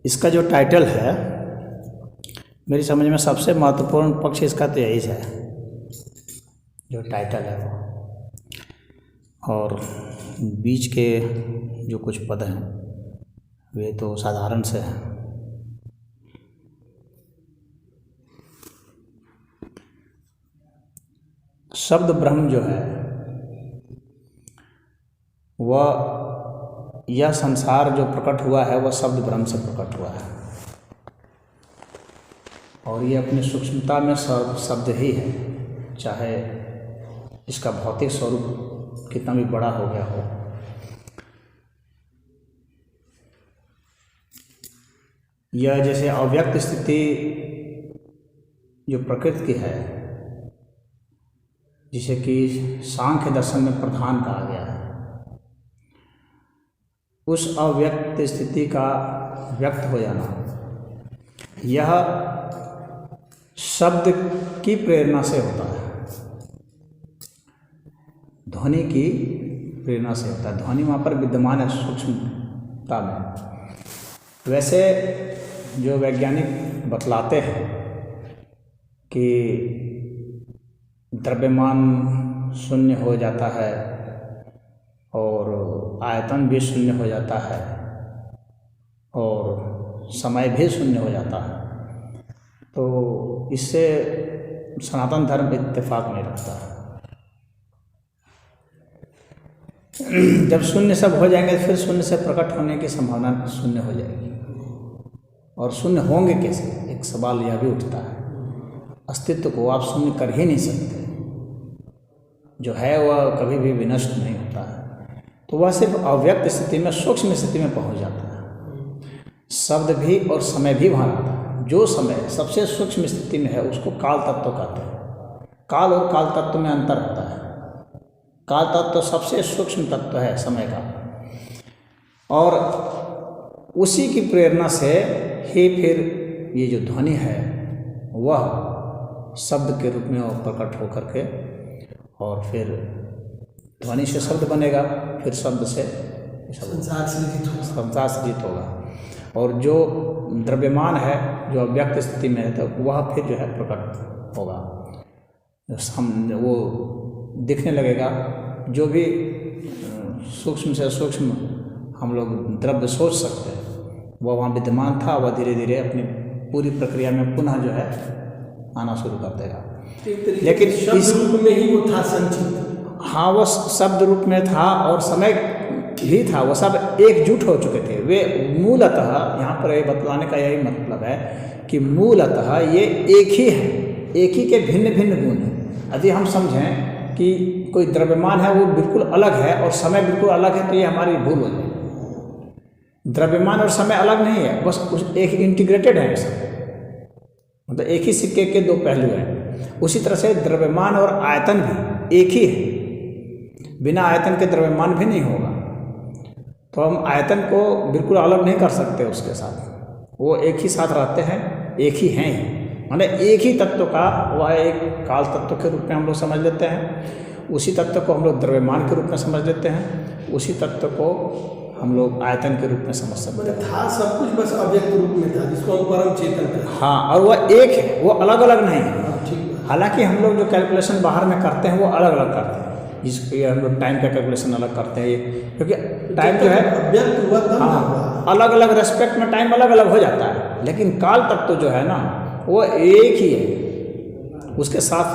इसका जो टाइटल है, मेरी समझ में सबसे महत्वपूर्ण पक्ष इसका तो यही है, जो टाइटल है वो, और बीच के जो कुछ पद हैं वे तो साधारण से हैं। शब्द ब्रह्म जो है वह, यह संसार जो प्रकट हुआ है वह शब्द ब्रह्म से प्रकट हुआ है, और ये अपनी सूक्ष्मता में शब्द ही है, चाहे इसका भौतिक स्वरूप कितना भी बड़ा हो गया हो। यह जैसे अव्यक्त स्थिति जो प्रकृति की है, जिसे कि सांख्य दर्शन में प्रधान कहा गया है, उस अव्यक्त स्थिति का व्यक्त हो जाना यह शब्द की प्रेरणा से होता है, ध्वनि की प्रेरणा से होता है। ध्वनि वहाँ पर विद्यमान है सूक्ष्मता में। वैसे जो वैज्ञानिक बतलाते हैं कि द्रव्यमान शून्य हो जाता है और आयतन भी शून्य हो जाता है और समय भी शून्य हो जाता है, तो इससे सनातन धर्म इत्तेफाक नहीं रखता है। जब शून्य सब हो जाएंगे फिर शून्य से प्रकट होने की संभावना शून्य हो जाएगी, और शून्य होंगे कैसे, एक सवाल यह भी उठता है। अस्तित्व को आप शून्य कर ही नहीं सकते, जो है वह कभी भी विनष्ट नहीं होता है, तो वह सिर्फ अव्यक्त स्थिति में, सूक्ष्म स्थिति में पहुंच जाता है। शब्द भी और समय भी वहाँ आता है। जो समय सबसे सूक्ष्म स्थिति में है उसको काल तत्व कहते हैं। काल और काल तत्व में अंतर होता है। काल तत्व सबसे सूक्ष्म तत्व है समय का, और उसी की प्रेरणा से ही फिर ये जो ध्वनि है वह शब्द के रूप में प्रकट होकर के, और फिर ध्वनि से शब्द बनेगा, फिर शब्द से संसार सृजित होगा, और जो द्रव्यमान है जो अव्यक्त स्थिति में है तो वह फिर जो है प्रकट होगा, वो दिखने लगेगा। जो भी सूक्ष्म से सूक्ष्म हम लोग द्रव्य सोच सकते हैं वह वहाँ विद्यमान था, वह धीरे धीरे अपनी पूरी प्रक्रिया में पुनः जो है आना शुरू कर देगा। लेकिन इस रूप में ही वो था संचित। हाँ, वो शब्द रूप में था और समय भी था, वो सब एकजुट हो चुके थे। वे मूलतः, यहाँ पर ये बतलाने का यही मतलब है कि मूलतः ये एक ही है, एक ही के भिन्न भिन्न गुण हैं। यदि हम समझें कि कोई द्रव्यमान है वो बिल्कुल अलग है और समय बिल्कुल अलग है, तो ये हमारी भूल हो जाएगी। द्रव्यमान और समय अलग नहीं है, बस एक इंटीग्रेटेड है सब, मतलब एक ही सिक्के के दो पहलू हैं। उसी तरह से द्रव्यमान और आयतन भी एक ही है, बिना आयतन के द्रव्यमान भी नहीं होगा। तो हम आयतन को बिल्कुल अलग नहीं कर सकते उसके साथ, वो एक ही साथ रहते हैं, एक ही हैं ही, माने एक ही तत्व का वह एक काल तत्व के रूप में हम लोग समझ लेते हैं, उसी तत्व को हम लोग द्रव्यमान के रूप में समझ लेते हैं, उसी तत्व को हम लोग आयतन के रूप में समझ सकते हैं। था सब कुछ बस अव्यक्त रूप में था, जिसको हम परम चेतन कहते हैं। हाँ, और वह एक है, वो अलग अलग नहीं है। हालांकि हम लोग जो कैलकुलेशन बाहर में करते हैं वो अलग अलग करते हैं, जिसके हम लोग टाइम का कैलकुलेशन अलग करते हैं, क्योंकि टाइम जो है अव्यक्त हुआ तब हाँ, अलग अलग रेस्पेक्ट में टाइम अलग अलग हो जाता है, लेकिन काल तत्व जो है ना वो एक ही है, उसके साथ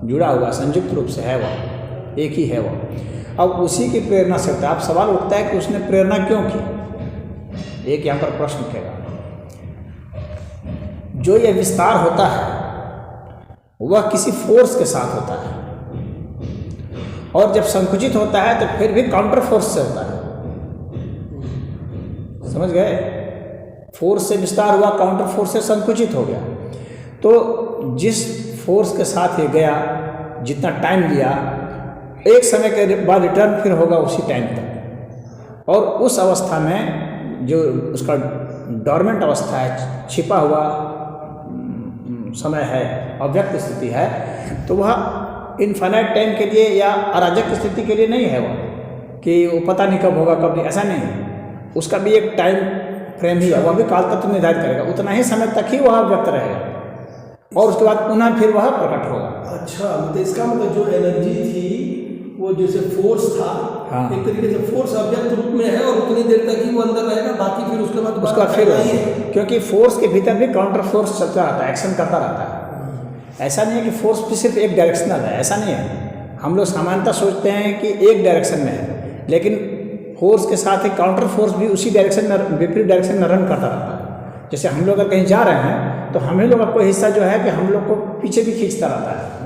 जुड़ा हुआ संयुक्त रूप से है, वह एक ही है वह। अब उसी की प्रेरणा से होता है। अब सवाल उठता है कि उसने प्रेरणा क्यों की, एक यहाँ पर प्रश्न उठेगा। जो ये विस्तार होता है वह किसी फोर्स के साथ होता है, और जब संकुचित होता है तो फिर भी काउंटर फोर्स से होता है। समझ गए? फोर्स से विस्तार हुआ, काउंटर फोर्स से संकुचित हो गया। तो जिस फोर्स के साथ ये गया, जितना टाइम लिया, एक समय के बाद रिटर्न फिर होगा उसी टाइम तक, और उस अवस्था में जो उसका डॉर्मेंट अवस्था है, छिपा हुआ समय है, अव्यक्त स्थिति है, तो वह इनफाइनाइट टाइम के लिए या अराजक स्थिति के लिए नहीं है, वह कि वो पता नहीं कब होगा कब नहीं, ऐसा नहीं है। उसका भी एक टाइम फ्रेम ही है, वह भी काल तत्व निर्धारित करेगा, उतना ही समय तक ही वह व्यक्त रहेगा और उसके बाद पुनः फिर वह प्रकट होगा। अच्छा, मतलब इसका मतलब जो एनर्जी थी वो जैसे फोर्स था, हाँ। एक तरीके से फोर्स अव्यक्त रूप में है और उतनी देर तक ही वो अंदर रहेगा, बाकी फिर उसके बाद उसका फिर नहीं है। क्योंकि फोर्स के भीतर भी काउंटर फोर्स चलता रहता है, एक्शन करता रहता है। ऐसा नहीं है कि फोर्स भी सिर्फ एक डायरेक्शनल है, ऐसा नहीं है। हम लोग सामान्यतः सोचते हैं कि एक डायरेक्शन में है, लेकिन फोर्स के साथ ही काउंटर फोर्स भी उसी डायरेक्शन में, विपरीत डायरेक्शन में रन करता रहता है। जैसे हम लोग अगर कहीं जा रहे हैं तो हम ही लोग का कोई हिस्सा जो है कि हम लोग को पीछे भी खींचता रहता है,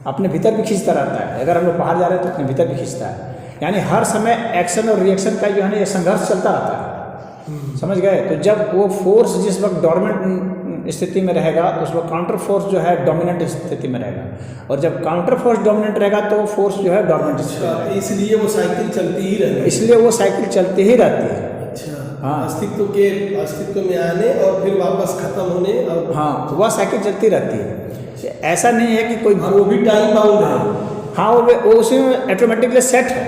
अपने भीतर भी खींचता रहता है। अगर हम लोग बाहर जा रहे हैं तो अपने भीतर भी खींचता है। यानी हर समय एक्शन और रिएक्शन का जो है ना ये संघर्ष चलता रहता है, समझ गए। तो जब वो फोर्स जिस वक्त डोमिनेंट स्थिति में रहेगा तो उस वक्त काउंटर फोर्स जो है डोमिनेंट स्थिति में रहेगा, और जब काउंटर फोर्स डोमिनेंट रहेगा तो फोर्स जो है डोमिनेंट स्थिति में रहेगा। इसलिए वो साइकिल चलती ही रहेगी। इसलिए वो साइकिल चलती ही रहती है। अच्छा, हाँ। अस्तित्व में आने और फिर वापस खत्म होने और हाँ, तो वह साइकिल चलती रहती है। ऐसा नहीं है कि कोई वो भी टाइम बाउंड है। हाँ, वो उसी में ऑटोमेटिकली सेट है,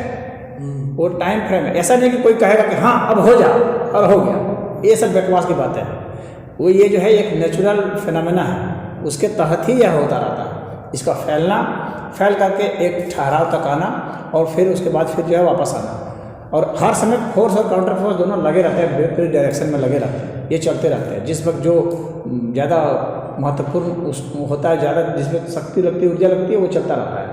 वो टाइम फ्रेम है। ऐसा नहीं कि कोई कहेगा कि हाँ अब हो जा और हो गया, ये सब बकवास की बात है। वो ये जो है एक नेचुरल फिनोमेना है, उसके तहत ही यह होता रहता है। इसका फैल करके एक ठहराव तक आना और फिर उसके बाद फिर जो है वापस आना, और हर समय फोर्स और काउंटर फोर्स दोनों लगे रहते हैं, विपरीत डायरेक्शन में लगे रहते हैं, ये चलते रहते हैं। जिस वक्त जो ज़्यादा महत्वपूर्ण होता है, ज़्यादा जिसमें शक्ति लगती है, ऊर्जा लगती है, वो चलता रहता है।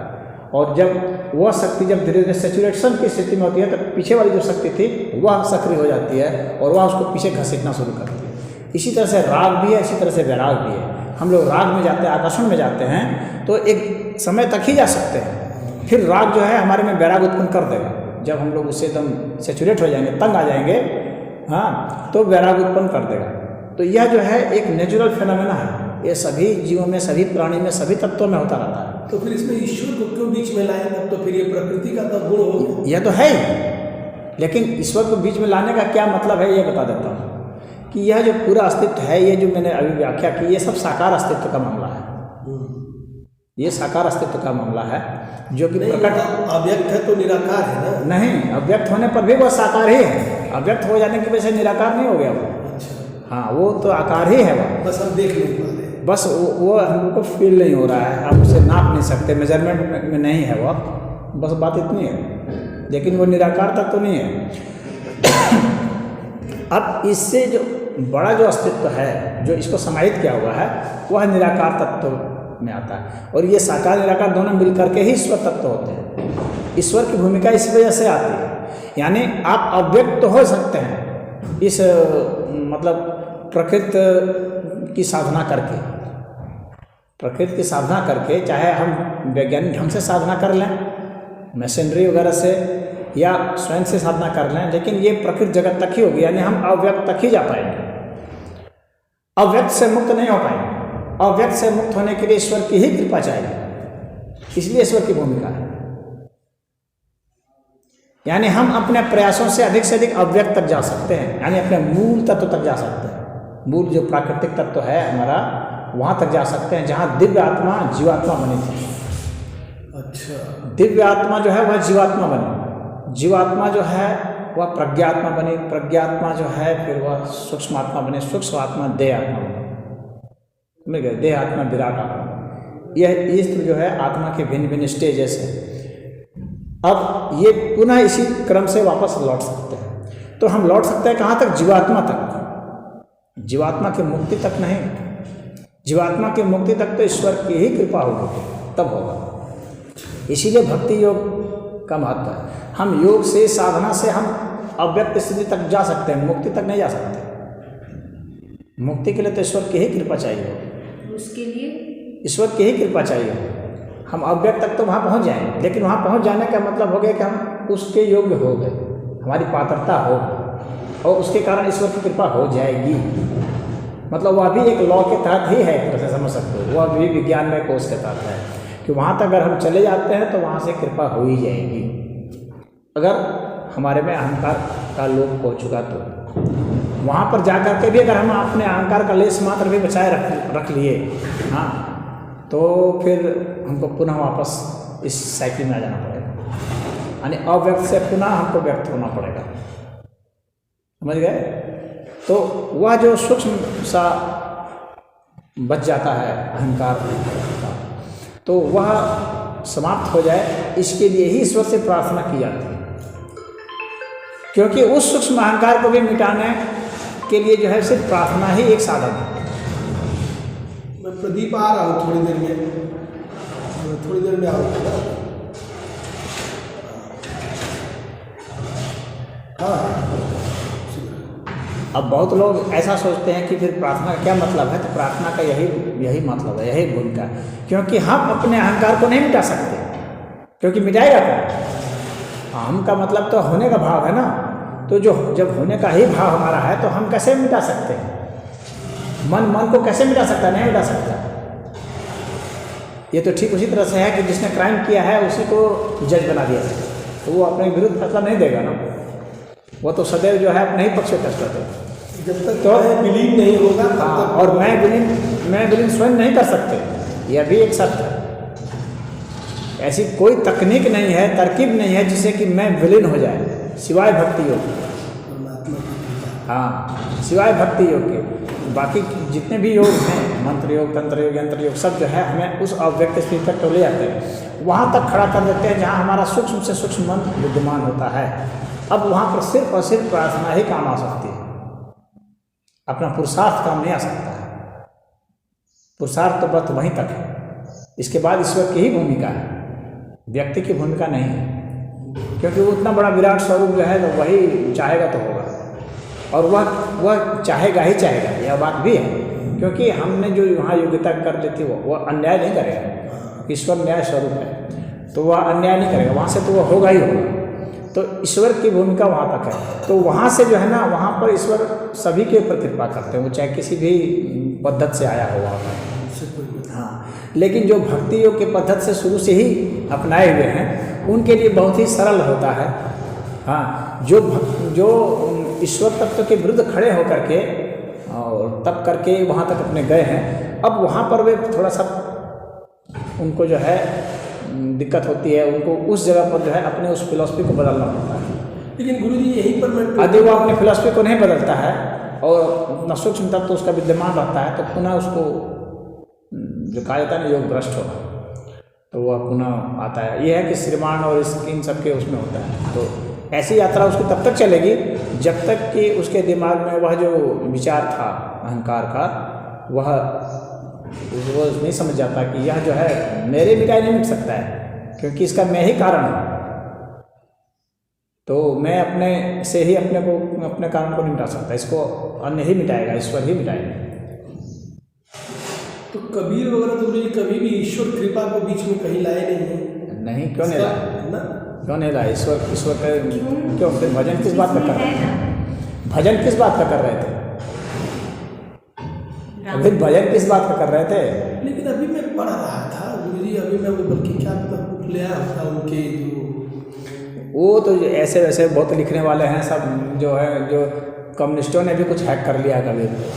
और जब वह शक्ति जब धीरे धीरे सैचुरेशन की स्थिति में होती है तो पीछे वाली जो शक्ति थी वह सक्रिय हो जाती है और वह उसको पीछे घसीटना शुरू करती है। इसी तरह से राग भी है, इसी तरह से वैराग भी है। हम लोग राग में जाते हैं, आकर्षण में जाते हैं तो एक समय तक ही जा सकते हैं, फिर राग जो है हमारे में वैराग उत्पन्न कर देगा। जब हम लोग उससे एकदम सैचुरेट हो जाएंगे, तंग आ जाएंगे, हाँ, तो वैराग उत्पन्न कर देगा। तो यह जो है एक नेचुरल फिनोमेना है, ये सभी जीवों में, सभी प्राणी में, सभी तत्वों में होता रहता है। तो फिर इसमें ईश्वर को क्यों बीच में लाए? तब तो फिर ये प्रकृति का तब गुण हो गया। यह तो है ही, लेकिन ईश्वर को बीच में लाने का क्या मतलब है ये बता देता हूँ कि यह जो पूरा अस्तित्व है, ये जो मैंने अभी व्याख्या की, ये सब साकार अस्तित्व का मामला है। ये साकार अस्तित्व का मामला है जो कि प्रकट अव्यक्त है तो निराकार है ना? नहीं, अव्यक्त होने पर भी वह साकार ही है। अव्यक्त हो जाने की वजह से निराकार नहीं हो गया वो। हाँ, वो तो आकार ही है वो, बस हम देख नहीं पा रहे, बस वो हमको फील नहीं हो रहा है, आप उसे नाप नहीं सकते, मेजरमेंट में नहीं है वो, बस बात इतनी है। लेकिन वो निराकार तक तो नहीं है। अब इससे जो बड़ा जो अस्तित्व है, जो इसको समाहित किया हुआ है, वह निराकार तत्व में आता है। और ये साकार निराकार दोनों मिलकर के ही ईश्वर तत्व होते हैं। ईश्वर की भूमिका इस वजह से आती है, यानी आप अव्यक्त हो सकते हैं इस मतलब प्रकृति की साधना करके, प्रकृति की साधना करके, चाहे हम वैज्ञानिक ढंग से साधना कर लें, मशीनरी वगैरह से, या स्वयं से साधना कर लें, लेकिन ये प्रकृति जगत तक ही होगी, यानी हम अव्यक्त तक ही जा पाएंगे, अव्यक्त से मुक्त नहीं हो पाएंगे। अव्यक्त से मुक्त होने के लिए ईश्वर की ही कृपा चाहिए, इसलिए ईश्वर की भूमिका है। यानी हम अपने प्रयासों से अधिक अव्यक्त तक जा सकते हैं, यानी अपने मूल तत्व तक जा सकते हैं। मूल जो प्राकृतिक तत्व है हमारा, वहाँ तक जा सकते हैं जहाँ दिव्य आत्मा जीवात्मा बनी थी। अच्छा, दिव्य आत्मा जो है वह जीवात्मा बनी, जीवात्मा जो है वह प्रज्ञात्मा बनी, प्रज्ञात्मा जो है फिर वह सूक्ष्म आत्मा बनी, सूक्ष्म आत्मा देह आत्मा बनी, समझ गए, देह आत्मा विराट आत्मा। यह इस जो है आत्मा के भिन्न भिन्न स्टेजेस हैं। अब ये पुनः इसी क्रम से वापस लौट सकते हैं। तो हम लौट सकते हैं कहाँ तक? जीवात्मा तक, जीवात्मा की मुक्ति तक नहीं। जीवात्मा की मुक्ति तक तो ईश्वर की ही कृपा होगी, तब होगा। इसीलिए भक्ति योग का महत्व है। हम योग से, साधना से हम अव्यक्त स्थिति तक जा सकते हैं, मुक्ति तक नहीं जा सकते। मुक्ति के लिए तो ईश्वर की ही कृपा चाहिए, उसके लिए ईश्वर की ही कृपा चाहिए। हम अव्यक्त तक तो वहाँ पहुँच जाएंगे, लेकिन वहाँ पहुँच जाने का मतलब हो गया कि हम उसके योग्य हो गए, हमारी पात्रता हो गई, और उसके कारण ईश्वर की कृपा हो जाएगी। मतलब वह भी एक लॉ के तहत ही है, एक तरह से समझ सकते हो, वह भी विज्ञान में कोर्स के तहत है कि वहाँ तक अगर हम चले जाते हैं तो वहाँ से कृपा हो ही जाएगी। अगर हमारे में अहंकार का लोप हो चुका तो वहाँ पर जा कर के भी अगर हम अपने अहंकार का लेस मात्र भी बचाए रख लिए, हाँ, तो फिर हमको पुनः वापस इस साइकिल में आ जाना पड़ेगा, यानी अव्यक्त से पुनः हमको व्यक्त होना पड़ेगा। समझ गए? तो वह जो सूक्ष्म सा बच जाता है अहंकार का, तो वह समाप्त हो जाए, इसके लिए ही ईश्वर से प्रार्थना की जाती है। क्योंकि उस सूक्ष्म अहंकार को भी मिटाने के लिए जो है सिर्फ प्रार्थना ही एक साधन है। मैं प्रदीप आ रहा हूँ थोड़ी देर में आऊँगा। हाँ, अब बहुत लोग ऐसा सोचते हैं कि फिर प्रार्थना का क्या मतलब है, तो प्रार्थना का यही मतलब है, यही भूमिका है। क्योंकि हम अपने अहंकार को नहीं मिटा सकते, क्योंकि मिटाएगा कौन? हम का मतलब तो होने का भाव है ना, तो जो जब होने का ही भाव हमारा है तो हम कैसे मिटा सकते हैं? मन को कैसे मिटा सकता है? नहीं मिटा सकता। ये तो ठीक उसी तरह से है कि जिसने क्राइम किया है उसी को जज बना दिया जाए, तो वो अपने विरुद्ध फैसला नहीं देगा ना, वो तो सदैव जो है अपने ही पक्ष में फैसला देगा। जब तक तो बिलीव नहीं होगा तब तक। और मैं बिलीव स्वयं नहीं कर सकते, यह भी एक सत्य है। ऐसी कोई तकनीक नहीं है, तरकीब नहीं है जिससे कि मैं विलीन हो जाए, सिवाय भक्ति योग के। हाँ, सिवाय भक्ति योग के। बाकी जितने भी योग हैं, मंत्र योग, तंत्र योग, यंत्र योग, सब जो है हमें उस अव्यक्त स्थिति तक तो ले जाते हैं, वहाँ तक खड़ा कर देते हैं जहाँ हमारा सूक्ष्म से सूक्ष्म मन विद्यमान होता है। अब वहाँ पर सिर्फ और सिर्फ प्रार्थना ही काम आ सकती है, अपना पुरुषार्थ काम नहीं आ सकता है। पुरुषार्थ तो बस वहीं तक है, इसके बाद ईश्वर की ही भूमिका है, व्यक्ति की भूमिका नहीं है। क्योंकि वो उतना बड़ा विराट स्वरूप जो है तो वही चाहेगा तो होगा, और वह चाहेगा ही चाहेगा, यह बात भी है। क्योंकि हमने जो वहाँ योग्यता कर ली थी वो अन्याय नहीं करेगा। ईश्वर न्याय स्वरूप है, तो वह अन्याय नहीं करेगा, वहाँ से तो वह होगा ही होगा। तो ईश्वर की भूमिका वहाँ तक है। तो वहाँ से जो है ना, वहाँ पर ईश्वर सभी के ऊपर कृपा करते हैं, वो चाहे किसी भी पद्धति से आया हो वहाँ पर। हाँ, लेकिन जो भक्ति योग के पद्धति से शुरू से ही अपनाए हुए हैं, उनके लिए बहुत ही सरल होता है। हाँ, जो ईश्वर तत्व के विरुद्ध खड़े होकर के और तब करके वहाँ तक अपने गए हैं, अब वहाँ पर वे थोड़ा सा उनको जो है दिक्कत होती है, उनको उस जगह पर जो है अपने उस फिलॉसफी को बदलना पड़ता है। लेकिन गुरुजी यहीं पर मैं यदि वो अपनी फिलॉसफी को नहीं बदलता है और अपना सूक्ष्म तत्व उसका विद्यमान रहता है, तो पुनः उसको जो कहा जाता है ना योग भ्रष्ट होगा, तो वह पुनः आता है। यह है कि श्रीमान और इन सब के उसमें होता है। तो ऐसी यात्रा उसकी तब तक चलेगी जब तक कि उसके दिमाग में वह जो विचार था अहंकार का, वह वो नहीं समझ जाता कि यह जो है मेरे मिटाई नहीं मिट सकता है, क्योंकि इसका मैं ही कारण हूँ। तो मैं अपने से ही अपने कारण को नहीं मिटा सकता, इसको अन्य ही मिटाएगा, ईश्वर ही मिटाएगा। तो कबीर वगैरह तो मुझे कभी भी ईश्वर कृपा को बीच में कहीं लाए नहीं है। नहीं, क्यों नहीं लाए? क्यों नहीं लाए? ईश्वर का क्यों? फिर भजन किस बात का कर रहे थे? भजन किस बात का कर रहे थे? अभी भजन किस बात का कर रहे थे? लेकिन अभी मैं पढ़ रहा था गुरुजी, अभी मैं वो बल्कि क्या ले आया था उनके जो वो तो ऐसे वैसे बहुत लिखने वाले हैं सब, जो है जो कम्युनिस्टों ने भी कुछ हैक कर लिया कबीर को।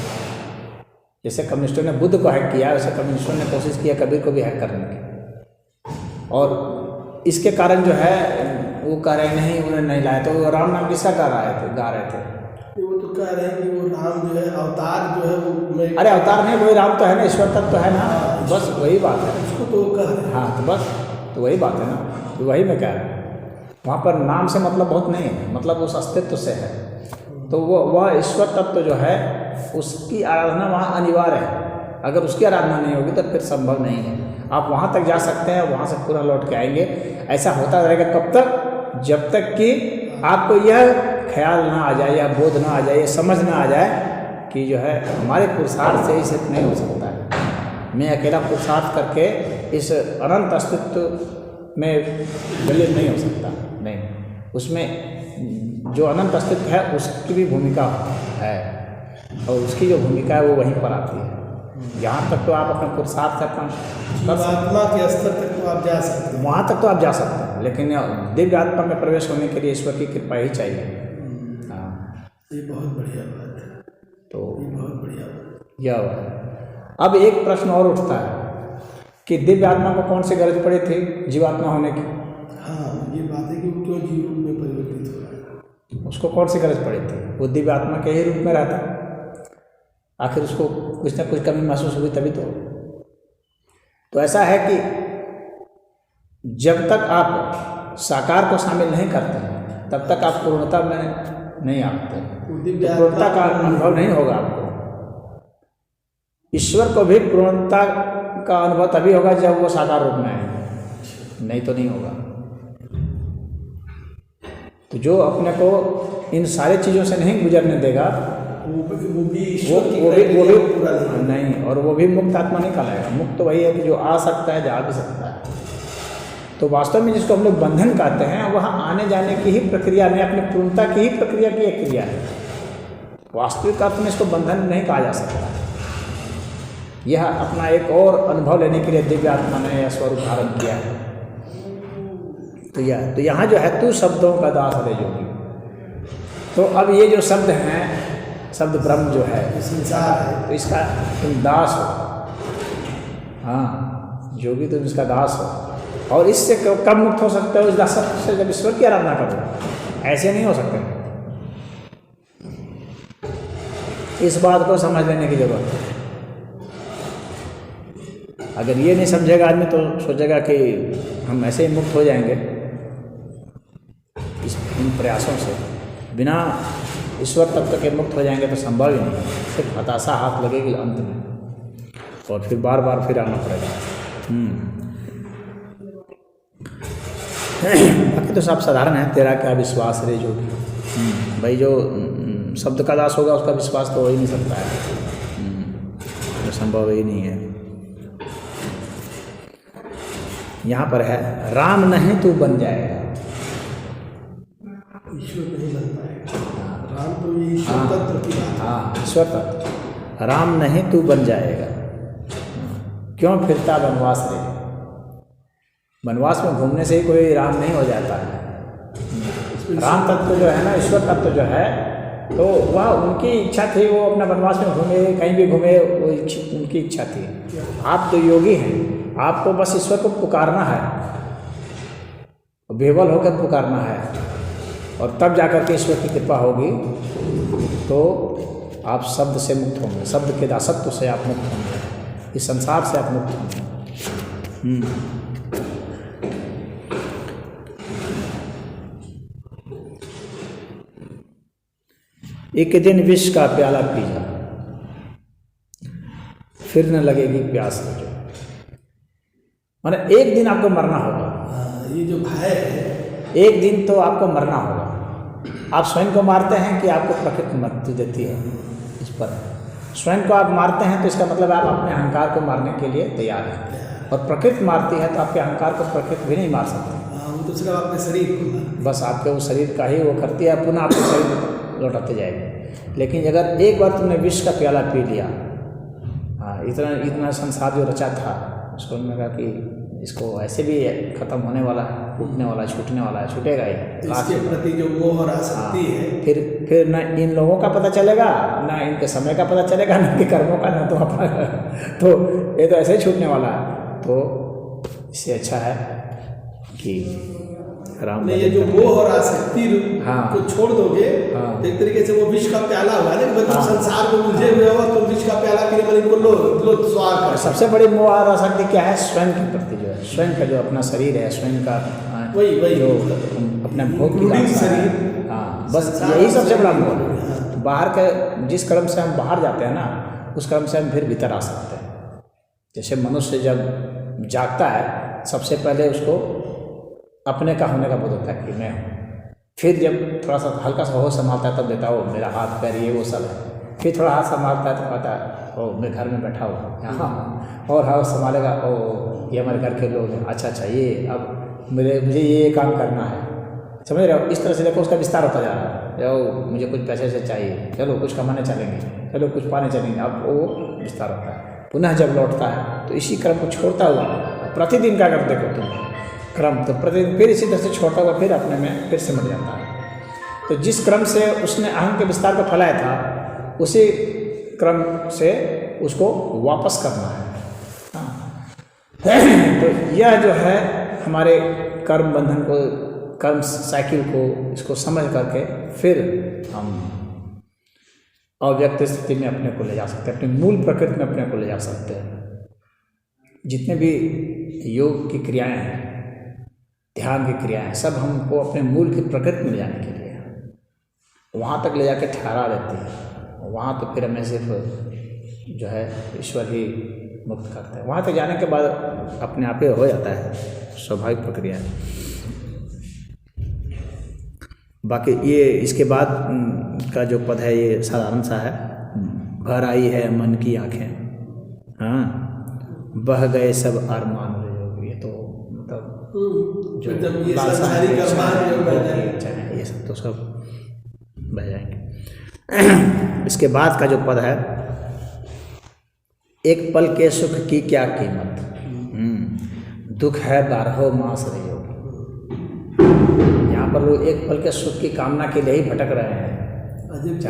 जैसे कम्युनिस्टों ने बुद्ध को हैक किया, वैसे कम्युनिस्टों ने कोशिश किया कबीर को भी हैक करने की। और इसके कारण जो है वो कह रहे नहीं, उन्हें नहीं लाया, तो वो राम नाम किसका गा रहे थे। वो तो कह रहे हैं कि वो राम जो है अवतार जो है वो अरे अवतार नहीं, वही राम तो है ना, ईश्वर तत्व तो है ना, बस वही बात है। उसको तो वो कह रहे हैं। हाँ, तो बस तो वही बात है ना, तो वही मैं कह रहा हूँ। वहाँ पर नाम से मतलब बहुत नहीं है, मतलब उस अस्तित्व से है। तो वह ईश्वर तत्व जो है उसकी आराधना वहाँ अनिवार्य है। अगर उसकी आराधना नहीं होगी तो फिर संभव नहीं है। आप वहाँ तक जा सकते हैं, वहाँ से पूरा लौट के आएंगे। ऐसा होता रहेगा कब तक? जब तक कि आपको यह ख्याल ना आ जाए या बोध ना आ जाए, या समझ ना आ जाए कि जो है हमारे पुरुषार्थ से ही सिर्फ नहीं हो सकता है। मैं अकेला पुरुषार्थ करके इस अनंत अस्तित्व में विलीन नहीं हो सकता। नहीं, उसमें जो अनंत अस्तित्व है उसकी भी भूमिका है, और उसकी जो भूमिका है वो वहीं पर आती है। यहाँ तक तो आप अपने पुरुषार्थ से आत्मा के स्तर तक तो आप जा सकते हैं, वहाँ तक तो आप जा सकते हैं, लेकिन दिव्य आत्मा में प्रवेश होने के लिए ईश्वर की कृपा ही चाहिए। हाँ, ये बहुत बढ़िया बात है। तो ये बहुत बढ़िया बात। यह अब एक प्रश्न और उठता है कि दिव्य आत्मा को कौन सी गरज पड़ी थी जीवात्मा होने की? हाँ, ये बात है कि वो क्यों जीव रूप में परिवर्तित हो रहा है। उसको कौन सी गरज पड़ी थी? वो दिव्य आत्मा के ही रूप में रहता। आखिर उसको कुछ ना कुछ कमी महसूस हुई तभी तो ऐसा है कि जब तक आप साकार को शामिल नहीं करते तब तक आप पूर्णता में नहीं आते, तो पूर्णता का अनुभव नहीं होगा आपको। ईश्वर को भी पूर्णता का अनुभव तभी होगा जब वो साकार रूप में आएंगे, नहीं तो नहीं होगा। तो जो अपने को इन सारी चीज़ों से नहीं गुजरने देगा वो भी पूरा नहीं, और वो भी मुक्त आत्मा नहीं कहलाएगा। मुक्त तो वही है कि जो आ सकता है, जा भी सकता है। तो वास्तव में जिसको हम लोग बंधन कहते हैं, वह आने जाने की ही प्रक्रिया में अपनी पूर्णता की ही प्रक्रिया की एक क्रिया है। वास्तविक अर्थ में इसको बंधन नहीं कहा जा सकता। यह अपना एक और अनुभव लेने के लिए दिव्य आत्मा ने यह स्वरूप धारण किया है। तो यहाँ जो है तू शब्दों का दास है योगी। तो अब ये जो शब्द हैं, शब्द ब्रह्म जो है संसार है, तो इसका तुम दास हो। हाँ, योगी तुम इसका दास हो। और इससे कब मुक्त हो सकते हो? इस दास से जब ईश्वर की आराधना करो। ऐसे नहीं हो सकते। इस बात को समझ लेने की जरूरत है। अगर ये नहीं समझेगा आदमी तो सोचेगा कि हम ऐसे ही मुक्त हो जाएंगे इन प्रयासों से, बिना ईश्वर तत्व के मुक्त हो जाएंगे तो संभव ही नहीं। सिर्फ हताशा हाथ लगेगी अंत में, और फिर बार बार फिर आना पड़ेगा। बाकी तो सब साधारण है। तेरा क्या विश्वास रे जो भी भाई, जो शब्द का दास होगा उसका विश्वास तो हो ही नहीं सकता है, तो संभव ही नहीं है। यहाँ पर है राम नहीं तू बन जाएगा। ईश्वर नहीं बन पाएगा। राम तो ये ईश्वर तत्व की बात है। हाँ, ईश्वर तत्व। राम नहीं तू बन जाएगा। क्यों फिरता वनवास रे? वनवास में घूमने से ही कोई राम नहीं हो जाता है। राम तत्व जो है ना, ईश्वर तत्व जो है, तो वह उनकी इच्छा थी, वो अपना वनवास में घूमे, कहीं भी घूमे, वो उनकी इच्छा थी। आप तो योगी हैं, आपको बस ईश्वर को पुकारना है, बेवल होकर पुकारना है, और तब जाकर के ईश्वर की कृपा होगी तो आप शब्द से मुक्त होंगे। शब्द के दासत्व से आप मुक्त होंगे, इस संसार से आप मुक्त होंगे। एक दिन विष का प्याला पी जा, फिर न लगेगी प्यास तुझे। माने एक दिन आपको मरना होगा। ये जो भय है, एक दिन तो आपको मरना होगा। आप स्वयं को मारते हैं कि आपको प्रकृति मृत्यु देती है? इस पर स्वयं को आप मारते हैं तो इसका मतलब आप अपने अहंकार को मारने के लिए तैयार हैं, और प्रकृति मारती है तो आपके अहंकार को प्रकृति भी नहीं मार सकती। वो तो सिर्फ अपने शरीर को, बस आपके वो शरीर का ही वो करती है, पुनः आपके शरीर लौटाते जाएगी। लेकिन अगर एक बार तुमने विष का प्याला पी लिया, हाँ, इतना संसार जो रचा था उसको उन्होंने कहा कि इसको ऐसे भी खत्म होने वाला है, टूटने वाला है, छूटने वाला है, छूटेगा ही। इसके प्रति जो मोह और आसक्ति है, फिर न इन लोगों का पता चलेगा, ना इनके समय का पता चलेगा, ना इनके कर्मों का, ना तो अपना। तो ये तो ऐसे ही छूटने वाला है। तो इससे अच्छा है कि राम ने ये जो मोह और आसक्ति को छोड़ दोगे, एक तरीके से वो विष का प्याला हुआ ना, मतलब संसार को मुझे हुए हो तो विष का प्याला के लिए इनको लो स्वाद। सबसे बड़ी मोह और आसक्ति क्या है? स्वयं के प्रति जो है, स्वयं का जो अपना शरीर है, स्वयं का वही जो अपना भोग की शरीर, हाँ, बस यही सबसे बड़ा मोह है। बाहर के जिस कर्म से हम बाहर जाते हैं ना, उस कर्म से हम फिर भीतर आ सकते हैं। जैसे मनुष्य जब जागता है, सबसे पहले उसको अपने का होने का बोध होता है कि मैं हूँ। फिर जब थोड़ा सा हल्का सा होश संभालता है तब देता हो मेरा हाथ पैर ये वो सब है। फिर थोड़ा हाथ संभालता है तो कहता है ओ मैं घर में बैठा हूँ यहाँ, और हाथ संभालेगा ओ ये हमारे घर के लोग हैं, अच्छा ये अब मुझे ये काम करना है, समझ रहे हो? इस तरह से देखो उसका विस्तार होता जा रहा है। जाओ मुझे कुछ पैसे से चाहिए, चलो कुछ कमाने चलेंगे, चलो कुछ पाने चलेंगे, अब वो विस्तार होता है। पुनः जब लौटता है तो इसी क्रम को छोड़ता हुआ प्रतिदिन का अगर देखो तुम क्रम, तो प्रतिदिन फिर इसी तरह से छोड़ता हुआ फिर अपने में फिर सिमट जाता है। तो जिस क्रम से उसने अहम के विस्तार को फैलाया था, उसी क्रम से उसको वापस करना है। तो यह जो है हमारे कर्म बंधन को, कर्म साइकिल को, इसको समझ करके फिर हम अव्यक्त स्थिति में अपने को ले जा सकते हैं, अपनी मूल प्रकृति में अपने को ले जा सकते हैं। जितने भी योग की क्रियाएं हैं, ध्यान की क्रियाएं हैं, सब हमको अपने मूल की प्रकृति में ले जाने के लिए वहाँ तक ले जाके ठहरा देती है। वहाँ तो फिर हमें सिर्फ जो है ईश्वर ही मुक्त करते हैं। वहाँ तक जाने के बाद अपने आप ही हो जाता है, स्वाभाविक प्रक्रिया है। बाकी ये इसके बाद का जो पद है ये साधारण सा है। भर आई है मन की आँखें, हाँ बह गए सब अरमान योग। ये तो मतलब जो ये सांसारिक अरमान योग बह है, ये सब तो सब बह जाएंगे। इसके बाद का जो पद है, एक पल के सुख की क्या कीमत, दुख है 12 मास रे योग। यहाँ पर लोग एक पल के सुख की कामना के लिए ही भटक रहे हैं।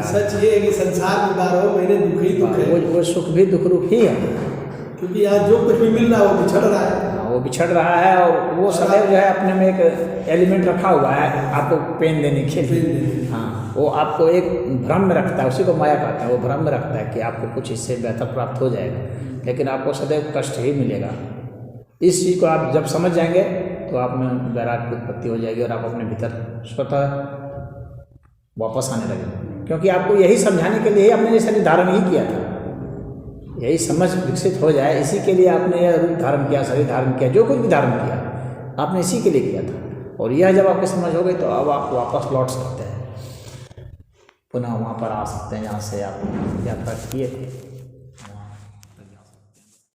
सच ये है कि संसार में 12 महीने दुख ही दुख है। वो सुख भी दुख रूप ही है, क्योंकि यहाँ जो कुछ भी मिल रहा है वो बिछड़ रहा है। वो बिछड़ रहा है और वो सदैव जो है अपने में एक एलिमेंट रखा हुआ है आपको पेन देने के लिए। हाँ, वो आपको एक भ्रम में रखता है, उसी को माया कहता है। वो भ्रम में रखता है कि आपको कुछ इससे बेहतर प्राप्त हो जाएगा, लेकिन आपको सदैव कष्ट ही मिलेगा। इस चीज़ को आप जब समझ जाएंगे तो आप में वैराग्य की उत्पत्ति हो जाएगी और आप अपने भीतर स्वतः वापस आने लगेंगे। क्योंकि आपको यही समझाने के लिए ही आपने ये शरीर धारण ही किया था। यही समझ विकसित हो जाए, इसी के लिए आपने यह रूप धारण किया, शरीर धारण किया, जो कुछ भी धारण किया आपने इसी के लिए किया था। और यह जब आपकी समझ हो गई तो अब आप वापस लौट सकते हैं, पुनः वहाँ पर आ सकते हैं जहाँ से आप यात्रा किए थे।